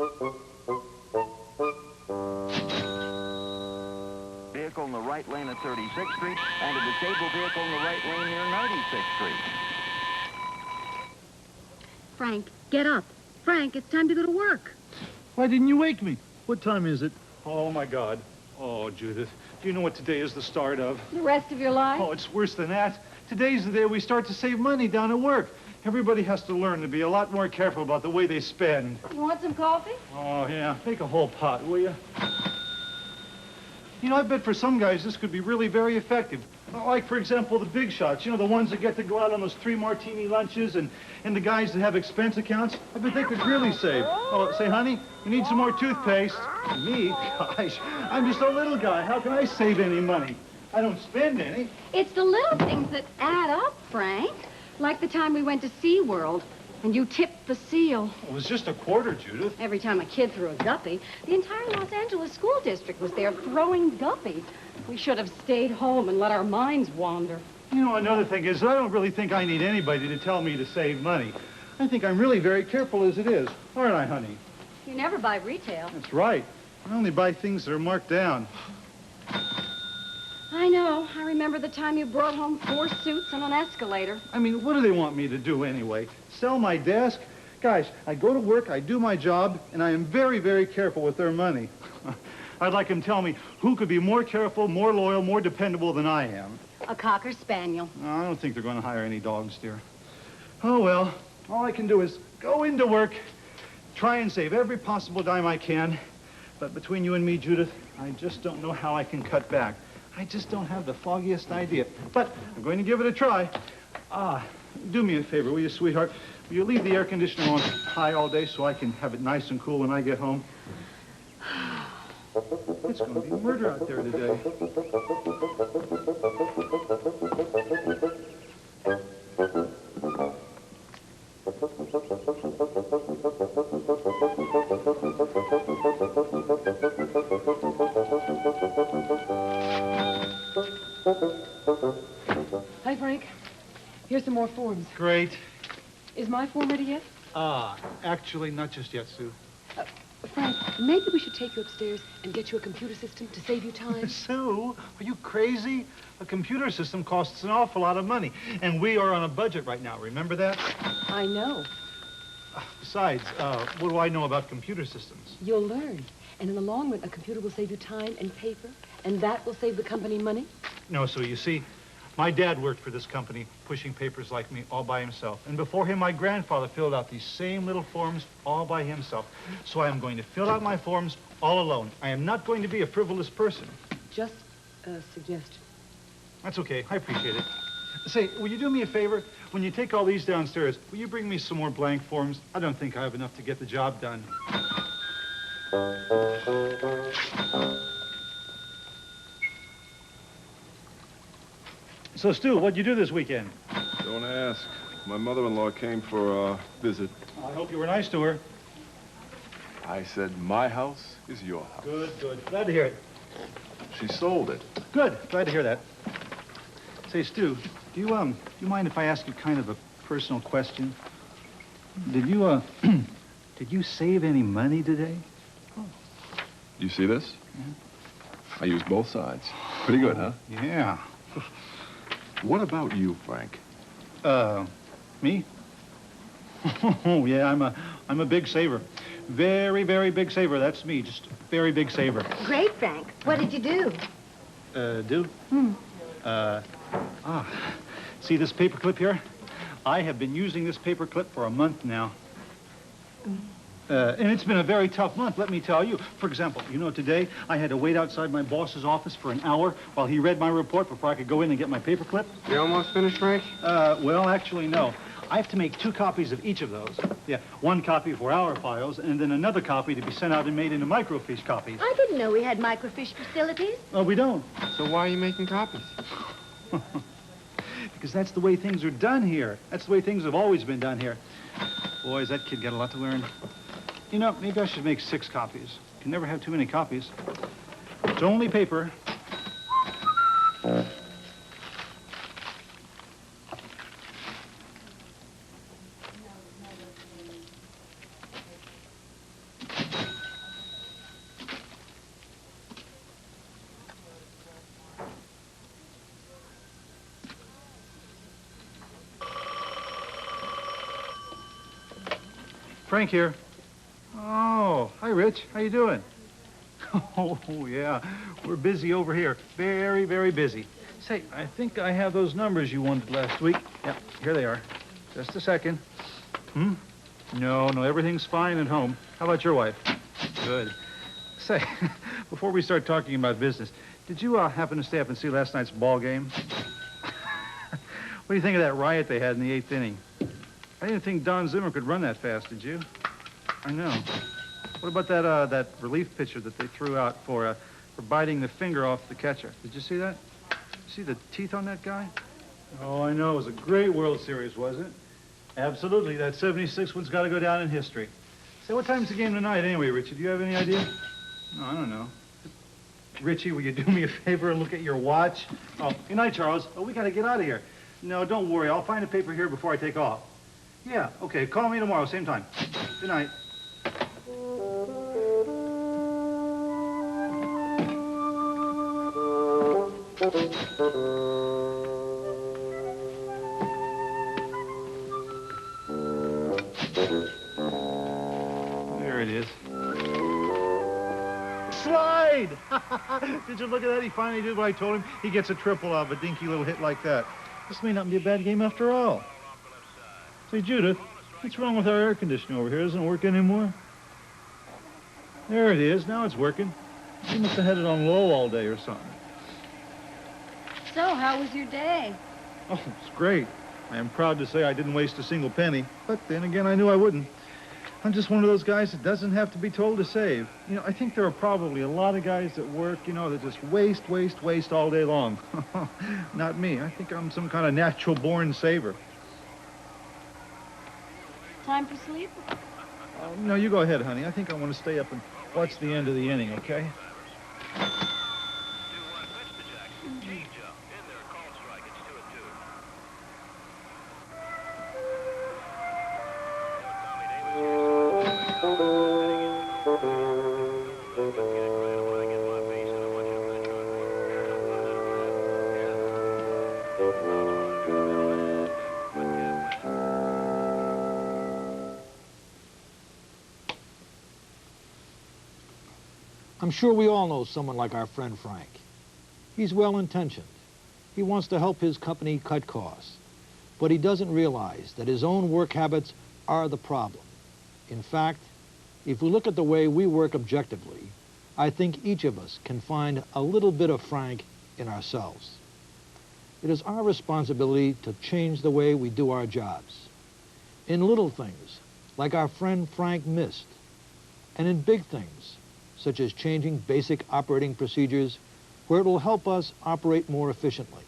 Vehicle in the right lane at 36th Street and a disabled vehicle in the right lane near 96th Street. Frank, get up. Frank, it's time to go to work. Why didn't you wake me? What time is it? Oh, my God. Oh, Judith, do you know what today is the start of? The rest of your life? Oh, it's worse than that. Today's the day we start to save money down at work. Everybody has to learn to be a lot more careful about the way they spend. You want some coffee? Oh, yeah. Make a whole pot, will you? You know, I bet for some guys this could be really very effective. Like, for example, the big shots. You know, the ones that get to go out on those 3 martini lunches and the guys that have expense accounts. I bet they could really save. Oh, say, honey, you need some more toothpaste. Me? Gosh, I'm just a little guy. How can I save any money? I don't spend any. It's the little things that add up, Frank. Like the time we went to SeaWorld and you tipped the seal. It was just a quarter, Judith. Every time a kid threw a guppy, the entire Los Angeles school district was there throwing guppies. We should have stayed home and let our minds wander. You know, another thing is I don't really think I need anybody to tell me to save money. I think I'm really very careful as it is. Aren't I, honey? You never buy retail. That's right. I only buy things that are marked down. I know. I remember the time you brought home 4 suits on an escalator. I mean, what do they want me to do anyway? Sell my desk? Guys, I go to work, I do my job, and I am very, very careful with their money. I'd like them to tell me who could be more careful, more loyal, more dependable than I am. A Cocker Spaniel. No, I don't think they're going to hire any dogs, dear. Oh, well, all I can do is go into work, try and save every possible dime I can. But between you and me, Judith, I just don't know how I can cut back. I just don't have the foggiest idea. But I'm going to give it a try. Do me a favor, will you, sweetheart? Will you leave the air conditioner on high all day so I can have it nice and cool when I get home? It's going to be murder out there today. Hi, Frank. Here's some more forms. Great. Is my form ready yet? Actually, not just yet, Sue. Frank, maybe we should take you upstairs and get you a computer system to save you time. Sue, are you crazy? A computer system costs an awful lot of money, and we are on a budget right now. Remember that? I know. Besides, what do I know about computer systems? You'll learn. And in the long run, a computer will save you time and paper, and that will save the company money. No, Sue, you see, my dad worked for this company, pushing papers like me all by himself. And before him, my grandfather filled out these same little forms all by himself. So I am going to fill out my forms all alone. I am not going to be a frivolous person. Just a suggestion. That's okay. I appreciate it. Say, will you do me a favor? When you take all these downstairs, will you bring me some more blank forms? I don't think I have enough to get the job done. So, Stu, what'd you do this weekend? Don't ask. My mother-in-law came for a visit. I hope you were nice to her. I said, my house is your house. Good, good. Glad to hear it. She sold it. Good. Glad to hear that. Say, Stu, do you mind if I ask you kind of a personal question? Did you, did you save any money today? You see this? Yeah. I used both sides. Pretty good, huh? Yeah. What about you, Frank? Me? Oh, yeah, I'm a big saver. Very, very big saver. That's me, just a very big saver. Great, Frank. What did you do? Do? See this paper clip here? I have been using this paper clip for a month now. And it's been a very tough month, let me tell you. For example, you know, today I had to wait outside my boss's office for an hour while he read my report before I could go in and get my paper clip. You almost finished, Frank? Well, actually, no. I have to make 2 copies of each of those. Yeah, 1 copy for our files, and then another copy to be sent out and made into microfiche copies. I didn't know we had microfiche facilities. Oh, we don't. So why are you making copies? Because that's the way things are done here. That's the way things have always been done here. Boys, that kid got a lot to learn. You know, maybe I should make 6 copies. You can never have too many copies. It's only paper. Frank here. Oh, hi, Rich. How you doing? Oh, yeah. We're busy over here. Very, very busy. Say, I think I have those numbers you wanted last week. Yep, here they are. Just a second. No, everything's fine at home. How about your wife? Good. Say, before we start talking about business, did you happen to stay up and see last night's ball game? What do you think of that riot they had in the 8th inning? I didn't think Don Zimmer could run that fast, did you? I know. What about that relief pitcher that they threw out for biting the finger off the catcher? Did you see that? See the teeth on that guy? Oh, I know. It was a great World Series, wasn't it? Absolutely. That 76 one's got to go down in history. Say, what time's the game tonight anyway, Richie? Do you have any idea? No, I don't know. Richie, will you do me a favor and look at your watch? Oh, good night, Charles. Oh, we got to get out of here. No, don't worry. I'll find a paper here before I take off. Yeah, okay. Call me tomorrow, same time. Good night. There it is. Slide! Did you look at that? He finally did what I told him. He gets a triple out of a dinky little hit like that. This may not be a bad game after all. Say, Judith, what's wrong with our air conditioning over here? Doesn't it work anymore? There it is. Now it's working. You must have had it on low all day or something. So, how was your day? Oh, it's great. I am proud to say I didn't waste a single penny. But then again, I knew I wouldn't. I'm just one of those guys that doesn't have to be told to save. You know, I think there are probably a lot of guys at work, you know, that just waste all day long. Not me. I think I'm some kind of natural-born saver. Time for sleep? No, you go ahead, honey. I think I want to stay up and watch the end of the inning, okay? I'm sure we all know someone like our friend Frank. He's well-intentioned. He wants to help his company cut costs. But he doesn't realize that his own work habits are the problem. In fact, if we look at the way we work objectively, I think each of us can find a little bit of Frank in ourselves. It is our responsibility to change the way we do our jobs. In little things, like our friend Frank missed, and in big things, such as changing basic operating procedures where it will help us operate more efficiently.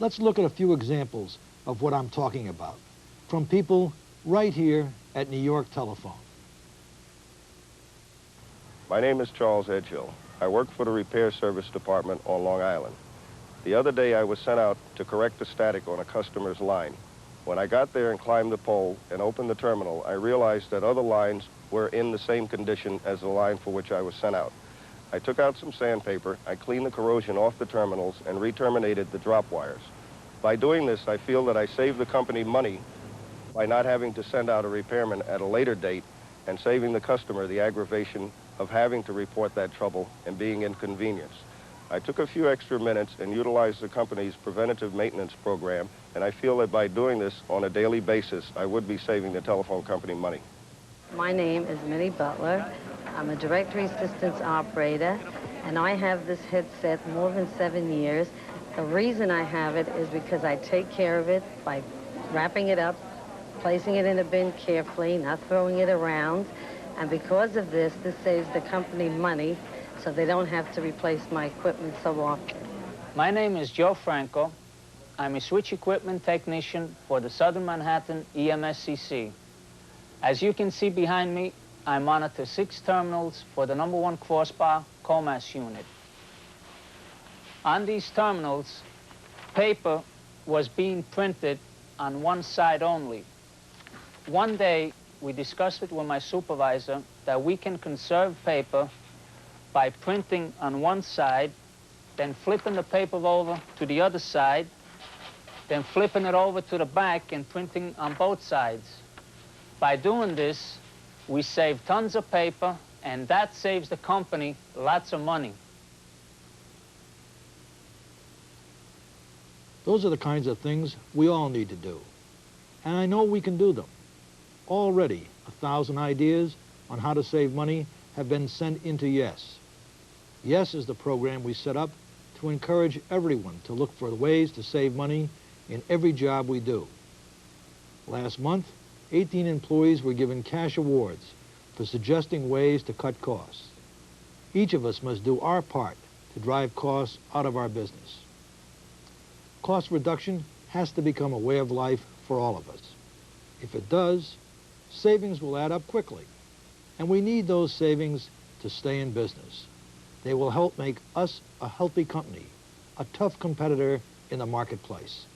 Let's look at a few examples of what I'm talking about from people right here at New York Telephone. My name is Charles Edgehill. I work for the Repair Service Department on Long Island. The other day I was sent out to correct the static on a customer's line. When I got there and climbed the pole and opened the terminal, I realized that other lines were in the same condition as the line for which I was sent out. I took out some sandpaper, I cleaned the corrosion off the terminals, and re-terminated the drop wires. By doing this, I feel that I saved the company money by not having to send out a repairman at a later date and saving the customer the aggravation of having to report that trouble and being inconvenienced. I took a few extra minutes and utilized the company's preventative maintenance program, and I feel that by doing this on a daily basis, I would be saving the telephone company money. My name is Minnie Butler. I'm a directory assistance operator, and I have this headset more than 7 years. The reason I have it is because I take care of it by wrapping it up, placing it in a bin carefully, not throwing it around. And because of this, this saves the company money, so they don't have to replace my equipment so often. My name is Joe Franco. I'm a switch equipment technician for the Southern Manhattan EMSCC. As you can see behind me, I monitor 6 terminals for the #1 crossbar COMAS unit. On these terminals, paper was being printed on one side only. One day, we discussed it with my supervisor that we can conserve paper by printing on one side, then flipping the paper over to the other side, then flipping it over to the back and printing on both sides. By doing this, we save tons of paper, and that saves the company lots of money. Those are the kinds of things we all need to do. And I know we can do them. Already, 1,000 ideas on how to save money have been sent into YES. YES is the program we set up to encourage everyone to look for ways to save money in every job we do. Last month, 18 employees were given cash awards for suggesting ways to cut costs. Each of us must do our part to drive costs out of our business. Cost reduction has to become a way of life for all of us. If it does, savings will add up quickly, and we need those savings to stay in business. They will help make us a healthy company, a tough competitor in the marketplace.